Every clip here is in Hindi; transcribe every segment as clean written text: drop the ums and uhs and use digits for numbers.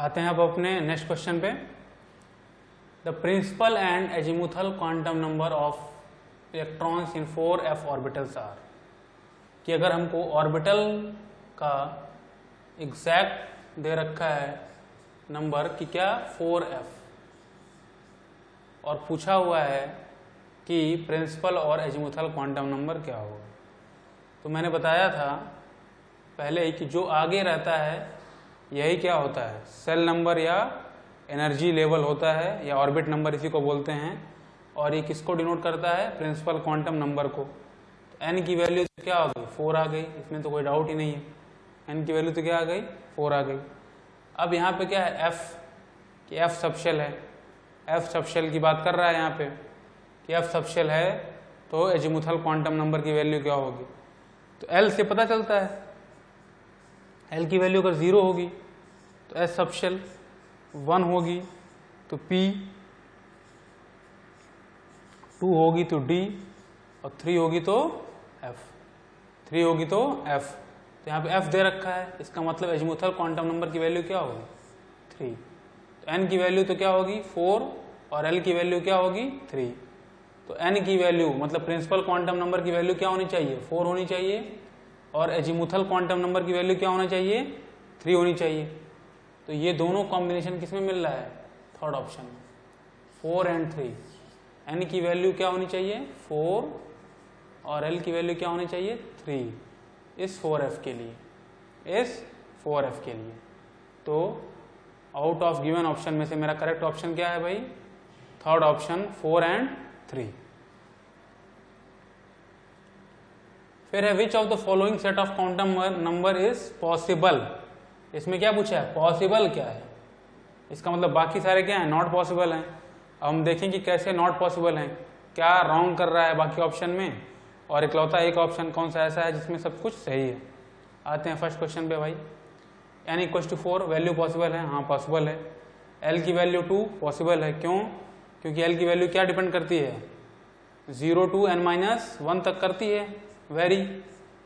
आते हैं अब अपने नेक्स्ट क्वेश्चन पे। The principal and azimuthal quantum number of electrons in 4f orbitals are, कि अगर हमको ऑर्बिटल का एग्जैक्ट दे रखा है नंबर कि क्या 4f, और पूछा हुआ है कि प्रिंसिपल और एजीमुथल क्वांटम नंबर क्या होगा। तो मैंने बताया था पहले ही कि जो आगे रहता है यही क्या होता है, सेल नंबर या एनर्जी लेवल होता है, या ऑर्बिट नंबर इसी को बोलते हैं। और ये किसको डिनोट करता है, प्रिंसिपल क्वांटम नंबर को। तो एन की वैल्यू तो क्या हो गई, 4 आ गई, इसमें तो कोई डाउट ही नहीं है। एन की वैल्यू तो क्या आ गई, 4 आ गई। अब यहाँ पे क्या है, एफ, कि एफ सबशेल है। एफ सबशेल की बात कर रहा है यहाँ पे कि एफ सबशेल है, तो एजीमुथल क्वांटम नंबर की वैल्यू क्या होगी। तो एल से पता चलता है, एल की वैल्यू अगर 0 होगी तो एस सबशेल, 1 होगी तो पी, 2 होगी तो डी, और 3 होगी तो एफ, 3 होगी तो एफ। तो यहाँ पे एफ दे रखा है, इसका मतलब एजीमुथल क्वांटम नंबर की वैल्यू क्या होगी, 3। तो एन की वैल्यू तो क्या होगी 4, और एल की वैल्यू क्या होगी 3। तो एन की वैल्यू मतलब प्रिंसिपल क्वांटम नंबर की वैल्यू क्या होनी चाहिए, 4 होनी चाहिए, और एजीमुथल क्वांटम नंबर की वैल्यू क्या होना चाहिए, 3 होनी चाहिए। तो ये दोनों कॉम्बिनेशन किसमें मिल रहा है, थर्ड ऑप्शन में, 4 एंड 3। एन की वैल्यू क्या होनी चाहिए 4, और एल की वैल्यू क्या होनी चाहिए 3, इस 4f के लिए, इस 4f के लिए। तो आउट ऑफ गिवन ऑप्शन में से मेरा करेक्ट ऑप्शन क्या है भाई, थर्ड ऑप्शन 4 एंड 3। फिर है which of the following set of quantum number is possible. इसमें क्या पूछा है, पॉसिबल क्या है, इसका मतलब बाकी सारे क्या है, नॉट पॉसिबल हैं। अब हम देखें कि कैसे नॉट पॉसिबल हैं, क्या रॉन्ग कर रहा है बाकी ऑप्शन में, और इकलौता एक ऑप्शन कौन सा ऐसा है जिसमें सब कुछ सही है। आते हैं फर्स्ट क्वेश्चन पे भाई। n = 4 वैल्यू पॉसिबल है, हाँ पॉसिबल है। l की वैल्यू 2 पॉसिबल है, क्यों, क्योंकि l की वैल्यू क्या डिपेंड करती है, 0 to n-1 तक करती है वेरी।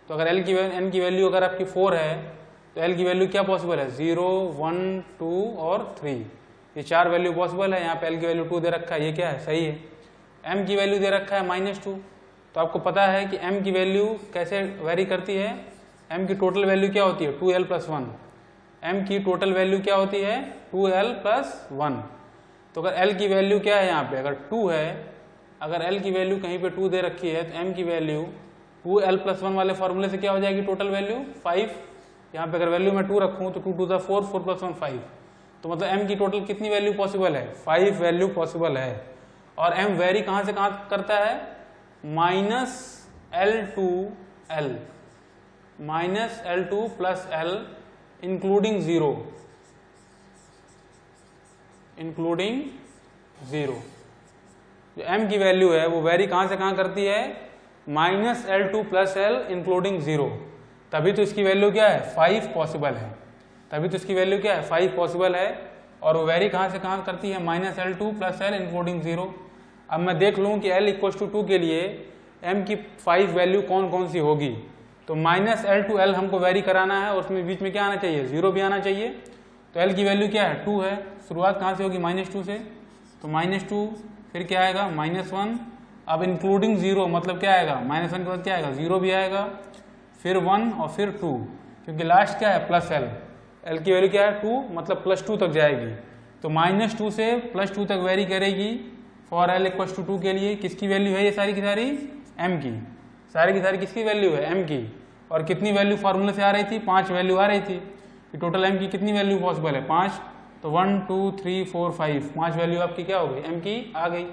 तो अगर n की वैल्यू अगर आपकी 4 है तो l की वैल्यू क्या पॉसिबल है, 0, 1, 2 और 3, ये 4 वैल्यू पॉसिबल है। यहाँ पे l की वैल्यू 2 दे रखा है, ये क्या है, सही है। m की वैल्यू दे रखा है -2, तो आपको पता है कि m की वैल्यू कैसे वेरी करती है, m की टोटल वैल्यू क्या होती है 2l+1, m की टोटल वैल्यू क्या होती है 2l+1। तो अगर l की वैल्यू क्या है यहाँ पे, अगर 2 है, अगर l की वैल्यू कहीं पे 2 दे रखी है तो m की वैल्यू 2l+1 वाले फॉर्मूले से क्या हो जाएगी, टोटल वैल्यू 5। यहाँ पे अगर वैल्यू मैं 2 रखूँ तो 2 to the 4, 4 + 1 5, तो मतलब m की टोटल कितनी वैल्यू पॉसिबल है, 5 वैल्यू पॉसिबल है। और m वेरी कहाँ से कहाँ करता है, -l to l, -l2 + l including 0, including 0। जो m की वैल्यू है वो वेरी कहाँ से कहाँ करती है, -l2 + l इंक्लूडिंग 0, तभी तो इसकी वैल्यू क्या है 5 पॉसिबल है, तभी तो इसकी वैल्यू क्या है 5 पॉसिबल है। और वो वेरी कहाँ से कहाँ करती है, -l2 + l इंक्लूडिंग 0। अब मैं देख लूँ कि l = 2 के लिए m की 5 वैल्यू कौन कौन सी होगी। तो -l to l हमको वेरी कराना है, और उसमें बीच में क्या आना चाहिए, 0 भी आना चाहिए। तो l की वैल्यू क्या है 2 है, शुरुआत कहाँ से होगी -2 से, तो -2, फिर क्या आएगा -1। अब इंक्लूडिंग 0 मतलब क्या आएगा, -1 के बाद क्या आएगा 0 भी आएगा, फिर 1 और फिर 2, क्योंकि लास्ट क्या है +l, l की वैल्यू क्या है 2 मतलब +2 तक जाएगी। तो -2 से +2 तक वेरी करेगी फॉर l = 2 के लिए। किसकी वैल्यू है ये सारी की सारी, m की, सारी की सारी किसकी वैल्यू है, m की। और कितनी वैल्यू फार्मूले से आ रही थी, 5 वैल्यू आ रही थी, कि टोटल m की कितनी वैल्यू पॉसिबल है 5। तो 1, 2, 3, 4, 5, 5 वैल्यू आपकी क्या हो गई, m की आ गई।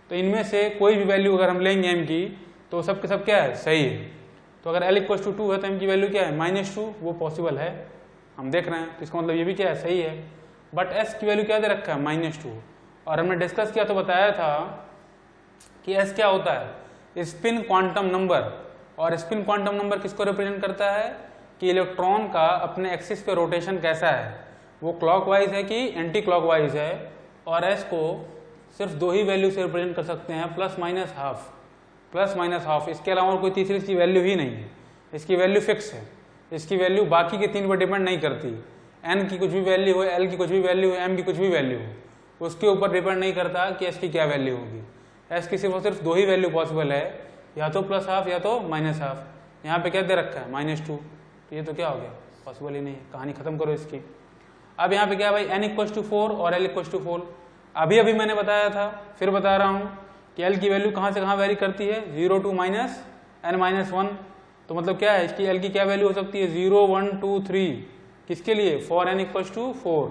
तो इनमें से कोई भी वैल्यू अगर हम लेंगे m की तो सब के सब क्या है, सही है। तो अगर l = 2 है तो m की वैल्यू क्या है -2, वो पॉसिबल है, हम देख रहे हैं। तो इसका मतलब ये भी क्या है, सही है। बट s की वैल्यू क्या दे रखा है -2, और हमने डिस्कस किया तो बताया था कि s क्या होता है, स्पिन क्वांटम नंबर। और स्पिन क्वांटम नंबर किसको रिप्रेजेंट करता है, कि इलेक्ट्रॉन का अपने एक्सिस पे रोटेशन कैसा है, वो क्लॉकवाइज है कि एंटी क्लॉकवाइज है। और s को सिर्फ 2 ही वैल्यू से रिप्रेजेंट कर सकते हैं, +-½ +-½ इसके अलावा कोई तीसरी इसकी वैल्यू ही नहीं है, इसकी वैल्यू फिक्स है, इसकी वैल्यू बाकी के 3 पर डिपेंड नहीं करती। n की कुछ भी वैल्यू हो, l की कुछ भी वैल्यू हो, m की कुछ भी वैल्यू हो, उसके ऊपर डिपेंड नहीं करता कि s की क्या वैल्यू होगी। s की सिर्फ और सिर्फ दो ही वैल्यू पॉसिबल है, या तो +½ या तो -½ यहाँ पे क्या दे रखा है -2, तो ये तो क्या हो गया, पॉसिबल ही नहीं है, कहानी खत्म करो इसकी। अब यहाँ पे क्या है भाई, n = 4 और l = 4। अभी अभी मैंने बताया था, फिर बता रहा हूँ कि l की वैल्यू कहाँ से कहाँ वेरी करती है, 0 to -n-1, तो मतलब क्या है, इसकी l की क्या वैल्यू हो सकती है, 0 1 2 3, किसके लिए, फॉर n = 4,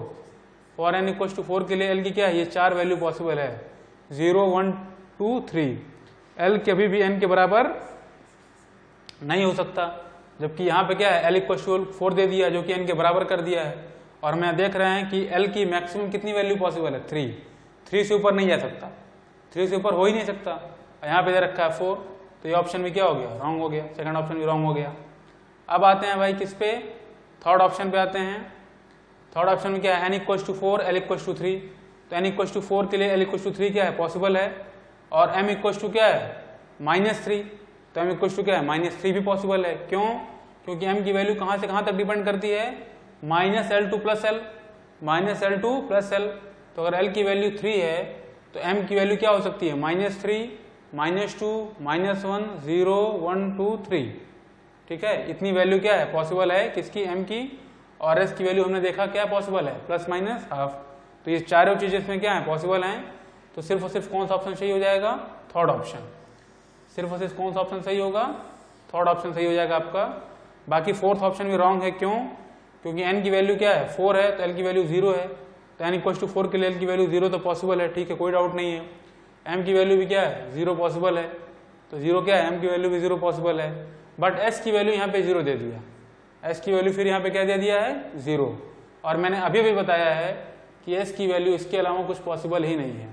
फॉर n = 4 के लिए l की क्या है, ये 4 वैल्यू पॉसिबल है, 0 1 2 3। l कभी भी n के बराबर नहीं हो सकता, जबकि यहाँ पे क्या है, l = 4 दे दिया जो कि n के बराबर कर दिया है, और मैं देख रहे हैं कि l की मैक्सिमम कितनी वैल्यू पॉसिबल है, 3 से ऊपर नहीं जा सकता, 3 से ऊपर हो ही नहीं सकता। यहाँ पे दे रखा है 4, तो ये ऑप्शन भी क्या हो गया, रॉन्ग हो गया, सेकंड ऑप्शन भी रॉन्ग हो गया। अब आते हैं भाई किस पे, थर्ड ऑप्शन पे आते हैं। थर्ड ऑप्शन में क्या है, n = 4 l = 3, तो n = 4 के लिए l = 3 क्या है, पॉसिबल है, और m = क्या है, -3, तो m = क्या है, -3 भी पॉसिबल है। क्यों, क्योंकि m की वैल्यू कहाँ से कहाँ तक डिपेंड करती है, -l to +l, तो अगर l की वैल्यू 3 है तो m की वैल्यू क्या हो सकती है, -3, -2, -1, 0 1 2 3, ठीक है, इतनी वैल्यू क्या है, पॉसिबल है किसकी, m की, और s की वैल्यू हमने देखा क्या पॉसिबल है, ±½ तो ये चारों चीजें इसमें क्या है, पॉसिबल हैं, तो सिर्फ और सिर्फ कौन सा ऑप्शन सही हो जाएगा, थर्ड ऑप्शन। सिर्फ और सिर्फ कौन सा ऑप्शन सही होगा, थर्ड ऑप्शन सही हो जाएगा आपका। बाकी फोर्थ ऑप्शन भी रॉन्ग है, क्यों, क्योंकि n की वैल्यू क्या है, 4 है, तो l की वैल्यू 0 है, तो n = 4 के लिए l की वैल्यू 0 तो पॉसिबल है, ठीक है, कोई डाउट नहीं है। m की वैल्यू भी क्या है, 0 पॉसिबल है, तो 0 क्या है, m की वैल्यू भी 0 पॉसिबल है, बट s की वैल्यू यहाँ पे 0 दे दिया, s की वैल्यू फिर यहाँ पे क्या दे दिया है, 0, और मैंने अभी भी बताया है कि s की वैल्यू इसके अलावा कुछ पॉसिबल ही नहीं है,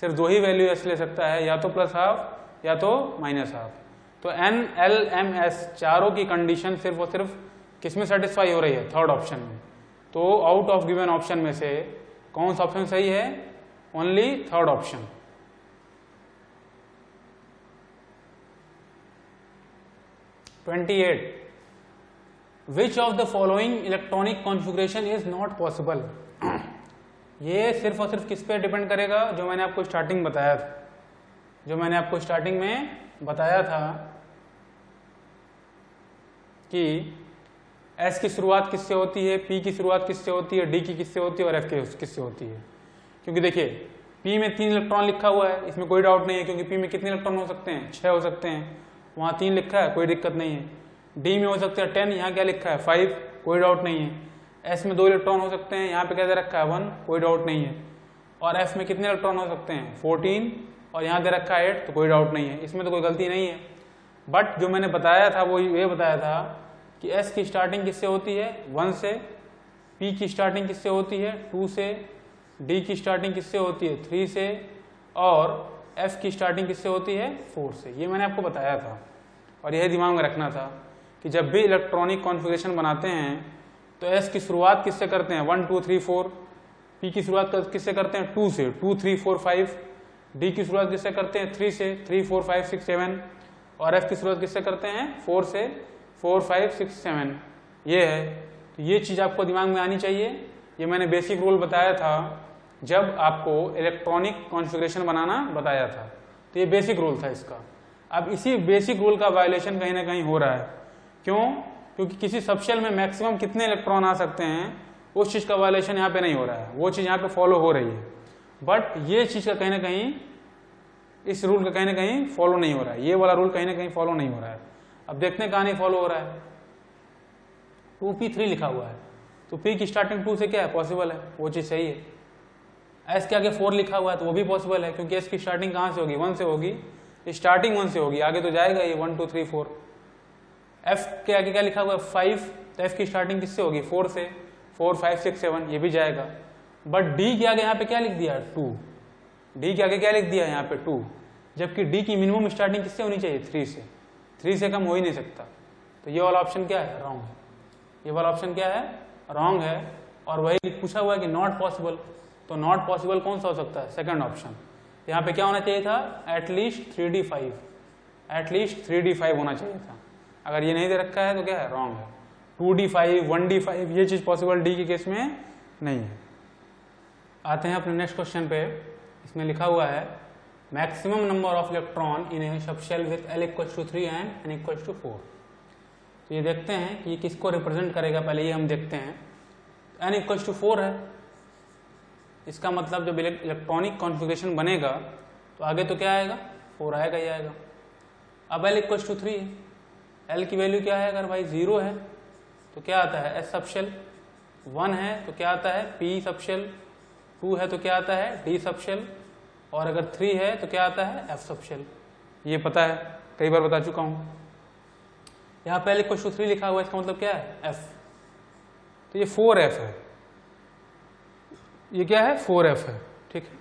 सिर्फ दो ही वैल्यू s ले सकता है, या तो +½ या तो -½ तो n l m s चारों की कंडीशन सिर्फ और सिर्फ किस में सेटिस्फाई हो रही है, थर्ड ऑप्शन में। तो आउट ऑफ गिवन ऑप्शन में से कौन सा ऑप्शन सही है, only third option. Which of the following electronic configuration is not possible. ये सिर्फ और सिर्फ किस पे डिपेंड करेगा, जो मैंने आपको स्टार्टिंग बताया था, जो मैंने आपको स्टार्टिंग में बताया था कि S की शुरुआत किससे होती है, P की शुरुआत किससे होती है, D की किससे होती है और F की किससे होती है। क्योंकि देखिए P में 3 इलेक्ट्रॉन लिखा हुआ है, इसमें कोई डाउट नहीं है, क्योंकि P में कितने इलेक्ट्रॉन हो सकते हैं, 6 हो सकते हैं, वहाँ 3 लिखा है, कोई दिक्कत नहीं है। D में हो सकते हैं 10, यहाँ क्या लिखा है 5, कोई डाउट नहीं है। S में 2 इलेक्ट्रॉन हो सकते हैं, यहाँ पे क्या दे रखा है 1, कोई डाउट नहीं है। और F में कितने इलेक्ट्रॉन हो सकते हैं 14, और यहाँ दे रखा है 8, तो कोई डाउट नहीं है, इसमें तो कोई गलती नहीं है। बट जो मैंने बताया था वो ये बताया था कि S की स्टार्टिंग किससे होती है, 1 से, P की स्टार्टिंग किससे होती है 2 से, D की स्टार्टिंग किससे होती है 3 से, और F की स्टार्टिंग किससे होती है 4 से। ये मैंने आपको बताया था, और यही दिमाग में रखना था कि जब भी इलेक्ट्रॉनिक कॉन्फ़िगरेशन बनाते हैं तो S की शुरुआत किससे करते हैं, 1 2 3 4, P की शुरुआत किससे करते हैं 2 से, 2 3 4 5, D की शुरुआत किससे करते हैं 3 से, 3 4 5 6 7, और F की शुरुआत किससे करते हैं 4 से, 4 5 6 7। ये है, तो ये चीज़ आपको दिमाग में आनी चाहिए। ये मैंने बेसिक रूल बताया था जब आपको इलेक्ट्रॉनिक कॉन्फ़िगरेशन बनाना बताया था, तो ये बेसिक रूल था इसका। अब इसी बेसिक रूल का वायलेशन कहीं ना कहीं हो रहा है। क्यों, क्योंकि किसी सबशेल में मैक्सिमम कितने इलेक्ट्रॉन आ सकते हैं उस चीज़ का वायलेशन यहाँ पे नहीं हो रहा है, वो चीज़ यहाँ पे फॉलो हो रही है। बट ये चीज़ का कहीं ना कहीं, इस रूल का कहीं ना कहीं फॉलो नहीं हो रहा है, ये वाला रूल कहीं ना कहीं फॉलो नहीं हो रहा है। अब देखते हैं कहाँ नहीं फॉलो हो रहा है। 2p3 लिखा हुआ है, तो P की स्टार्टिंग 2 से क्या है, पॉसिबल है, वो चीज़ सही है। S के आगे 4 लिखा हुआ है, तो वो भी पॉसिबल है, क्योंकि S की स्टार्टिंग कहाँ से होगी, 1 से होगी, स्टार्टिंग 1 से होगी, आगे तो जाएगा ये 1 2 3 4। F के आगे क्या लिखा हुआ है 5, तो F की स्टार्टिंग किससे होगी 4 से, 4 5 6 7, ये भी जाएगा। बट D के आगे यहाँ पे क्या लिख दिया 2, D के आगे क्या लिख दिया यहाँ पे 2, जबकि D की मिनिमम स्टार्टिंग किससे होनी चाहिए 3 से, 3 से कम हो ही नहीं सकता। तो ये वाला ऑप्शन क्या है, रॉन्ग है। ये वाला ऑप्शन क्या है, रॉन्ग है। और वही पूछा हुआ है कि नॉट पॉसिबल, तो नॉट पॉसिबल कौन सा हो सकता है, सेकंड ऑप्शन। यहाँ पे क्या होना चाहिए था, एटलीस्ट 3d5, एटलीस्ट 3d5 होना चाहिए था। अगर ये नहीं दे रखा है तो क्या है, रॉन्ग है। 2d5 1d5 ये चीज पॉसिबल डी के केस में नहीं है। आते हैं अपने नेक्स्ट क्वेश्चन पे। इसमें लिखा हुआ है maximum number of electron in A subshell with L = 3 and N = 4। तो ये देखते हैं कि ये किसको रिप्रेजेंट करेगा, पहले ये हम देखते हैं। N = 4 है, इसका मतलब जब इलेक्ट्रॉनिक कॉन्फ़िगरेशन बनेगा तो आगे तो क्या आएगा, 4 आएगा ही आएगा। अब L = 3 है, L की वैल्यू क्या है, अगर भाई 0 है तो क्या आता है S सबशेल, 1 है तो क्या आता है P सबशेल, 2 है तो क्या आता है D सबशेल, और अगर 3 है तो क्या आता है F सबशेल। ये पता है, कई बार बता चुका हूं। यहाँ पे L = 3 लिखा हुआ है, इसका मतलब क्या है F, तो ये 4F है, ये क्या है 4F है, ठीक है।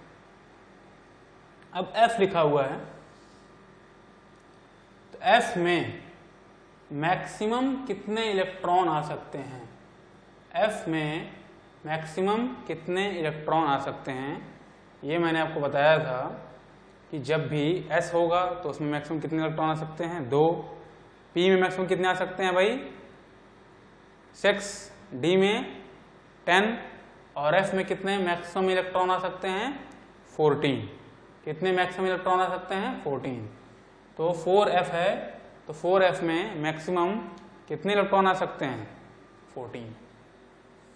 अब F लिखा हुआ है तो F में मैक्सिमम कितने इलेक्ट्रॉन आ सकते हैं, F में मैक्सिमम कितने इलेक्ट्रॉन आ सकते हैं, ये मैंने आपको बताया था कि जब भी S होगा तो उसमें मैक्सिमम कितने इलेक्ट्रॉन आ सकते हैं 2, P में मैक्सिमम कितने आ सकते हैं भाई 6, D में 10 और F में कितने मैक्सिमम इलेक्ट्रॉन आ सकते हैं 14। कितने मैक्सिमम इलेक्ट्रॉन आ सकते हैं 14। तो 4F है, तो 4F में मैक्सिमम कितने इलेक्ट्रॉन आ सकते हैं 14।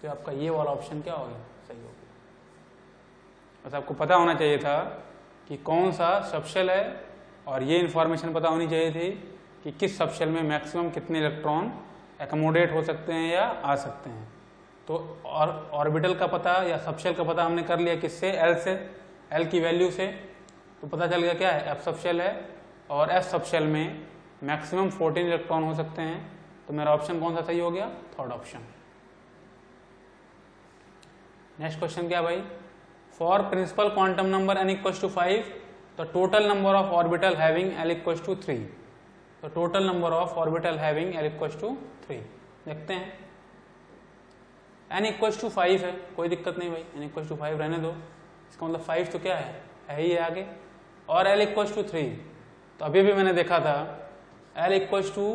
तो आपका ये वाला ऑप्शन क्या हो गया, सही हो गया। बस आपको पता होना चाहिए था कि कौन सा सबशेल है और ये इन्फॉर्मेशन पता होनी चाहिए थी कि किस सबशेल में मैक्सिमम कितने इलेक्ट्रॉन एकोमोडेट हो सकते हैं या आ सकते हैं। तो ऑर्बिटल का पता या सबशेल का पता हमने कर लिया किससे, L से, L की वैल्यू से, तो पता चल गया क्या है F सबशेल है और F सबशेल में मैक्सिमम 14 इलेक्ट्रॉन हो सकते हैं। तो मेरा ऑप्शन कौन सा सही हो गया, थर्ड ऑप्शन। नेक्स्ट क्वेश्चन क्या भाई, for principal quantum number N = 5 the total number of orbital having L = 3। तो total number of orbital having L = 3 देखते हैं। N = 5 है, कोई दिक्कत नहीं भाई, N = 5 रहने दो, इसका मतलब 5 तो क्या है ही है आगे, और L = 3। तो अभी भी मैंने देखा था L =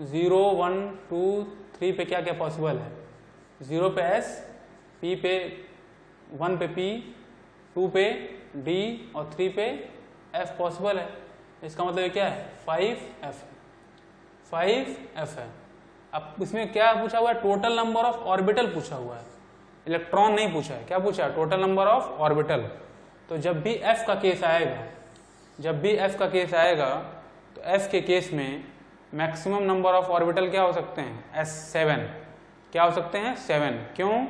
0 1 2 3 पे क्या क्या पॉसिबल है, 0 पे S, P पे 1 पे P, 2 पे D और 3 पे F पॉसिबल है। इसका मतलब क्या है 5F, 5F है। अब इसमें क्या पूछा हुआ है, टोटल नंबर ऑफ ऑर्बिटल पूछा हुआ है, इलेक्ट्रॉन नहीं पूछा है। क्या पूछा है, टोटल नंबर ऑफ ऑर्बिटल। तो जब भी F का केस आएगा, जब भी F का केस आएगा तो F के केस में मैक्सिमम नंबर ऑफ ऑर्बिटल क्या हो सकते हैं S7। क्या हो सकते हैं 7। क्यों,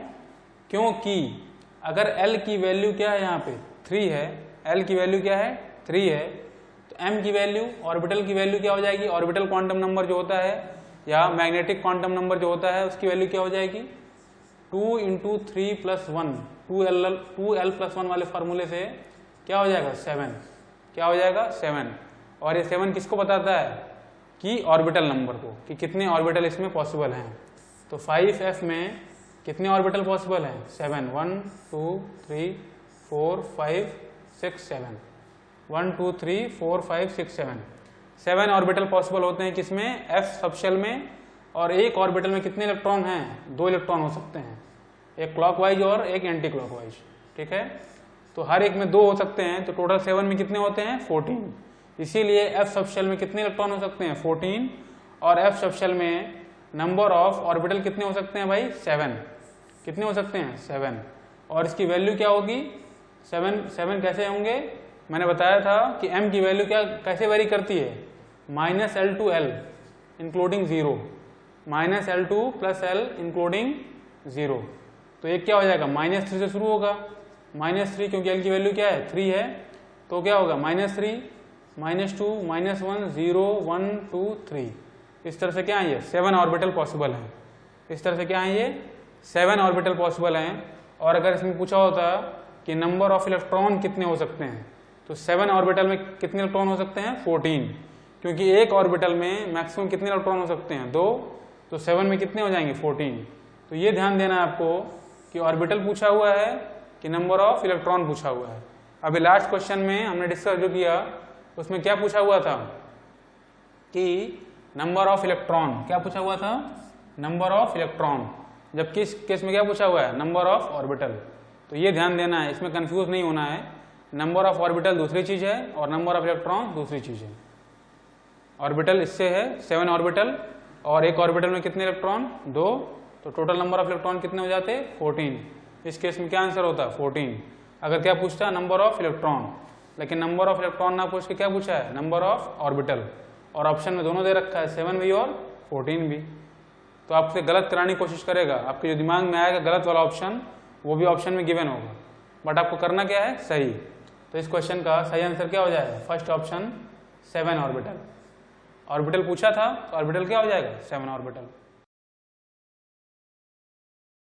क्योंकि अगर L की वैल्यू क्या है यहाँ पे 3 है, L की वैल्यू क्या है 3 है, तो M की वैल्यू, ऑर्बिटल की वैल्यू क्या हो जाएगी, ऑर्बिटल क्वांटम नंबर जो होता है या मैग्नेटिक क्वांटम नंबर जो होता है उसकी वैल्यू क्या हो जाएगी 2 × 3 + 1, 2l+1 वाले फार्मूले से क्या हो जाएगा 7। क्या हो जाएगा 7। और ये 7 किसको बताता है कि ऑर्बिटल नंबर को, कि कितने ऑर्बिटल इसमें पॉसिबल हैं। तो 5F में कितने ऑर्बिटल पॉसिबल हैं 7, 1 2 3 4 5 6 7, 1 2 3 4 5 6 7, 7 ऑर्बिटल पॉसिबल होते हैं किसमें F सबशेल में। और एक ऑर्बिटल में कितने इलेक्ट्रॉन हैं, 2 इलेक्ट्रॉन हो सकते हैं, एक क्लॉकवाइज और एक एंटी क्लॉकवाइज, ठीक है। तो हर एक में 2 हो सकते हैं, तो टोटल 7 में कितने होते हैं 14। इसीलिए F सबशेल में कितने इलेक्ट्रॉन हो सकते हैं 14, और F सबशेल में नंबर ऑफ ऑर्बिटल कितने हो सकते हैं भाई 7। कितने हो सकते हैं 7। और इसकी वैल्यू क्या होगी 7 कैसे होंगे, मैंने बताया था कि M की वैल्यू क्या कैसे वेरी करती है -L to L including 0, -L2 + L including 0। तो एक क्या हो जाएगा -3 से शुरू होगा, -3 क्योंकि L की वैल्यू क्या है 3 है, तो क्या होगा -3 -2 -1 0 1 2 3। इस तरह से क्या है ये 7 ऑर्बिटल पॉसिबल हैं। इस तरह से क्या है ये 7 ऑर्बिटल पॉसिबल हैं। और अगर इसमें पूछा होता कि नंबर ऑफ इलेक्ट्रॉन कितने हो सकते हैं, तो 7 ऑर्बिटल में कितने इलेक्ट्रॉन हो सकते हैं 14, क्योंकि एक ऑर्बिटल में मैक्सिमम कितने इलेक्ट्रॉन हो सकते हैं 2, तो 7 में कितने हो जाएंगे 14। तो ये ध्यान देना है आपको कि ऑर्बिटल पूछा हुआ है कि नंबर ऑफ इलेक्ट्रॉन पूछा हुआ है। अभी लास्ट क्वेश्चन में हमने डिस्कस जो किया उसमें क्या पूछा हुआ था कि नंबर ऑफ इलेक्ट्रॉन, क्या पूछा हुआ था नंबर ऑफ इलेक्ट्रॉन, जबकि इस केस में क्या पूछा हुआ है, नंबर ऑफ ऑर्बिटल। तो ये ध्यान देना है, इसमें कंफ्यूज नहीं होना है। नंबर ऑफ ऑर्बिटल दूसरी चीज है और नंबर ऑफ इलेक्ट्रॉन दूसरी चीज है। ऑर्बिटल इससे है 7 ऑर्बिटल, और एक ऑर्बिटल में कितने इलेक्ट्रॉन, 2, तो टोटल नंबर ऑफ इलेक्ट्रॉन कितने हो जाते, 14। इस केस में क्या आंसर होता, 14। अगर क्या पूछता, नंबर ऑफ इलेक्ट्रॉन, लेकिन नंबर ऑफ इलेक्ट्रॉन ना पूछ के क्या पूछा है, नंबर ऑफ ऑर्बिटल, और ऑप्शन में दोनों दे रखा है, 7 भी और 14 भी। तो आपसे गलत कराने की कोशिश करेगा, आपके जो दिमाग में आएगा गलत वाला ऑप्शन, वो भी ऑप्शन में गिवन होगा, बट आपको करना क्या है, सही। तो इस क्वेश्चन का सही आंसर क्या हो जाएगा, फर्स्ट ऑप्शन 7 ऑर्बिटल। ऑर्बिटल पूछा था तो ऑर्बिटल क्या हो जाएगा, 7 ऑर्बिटल।